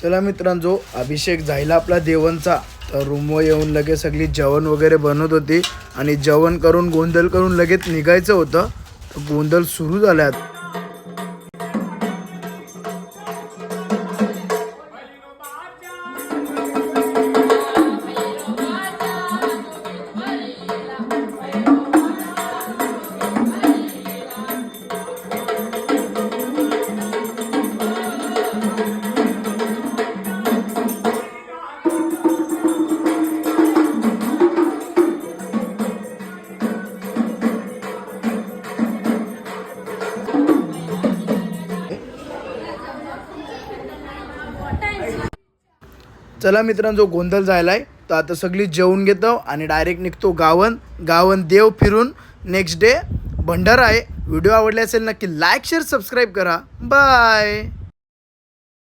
चला मित्रांनो, अभिषेक झाला आपला देवांचा, तर रूमवर येऊन लगेच सगळी जेवण वगैरे बनवत होती आणि जेवण करून गोंधळ करून लगेच निघायचं होतं. तर गोंधळ सुरू झाला. चला मित्रांनो, गोंधळ झालाय तर आता सगळी जेवून घेतो आणि डायरेक्ट निघतो गावन देव फिरून. नेक्स्ट डे भंडारा आहे. व्हिडिओ आवडले असेल नक्की लाईक शेअर सबस्क्राईब करा. बाय.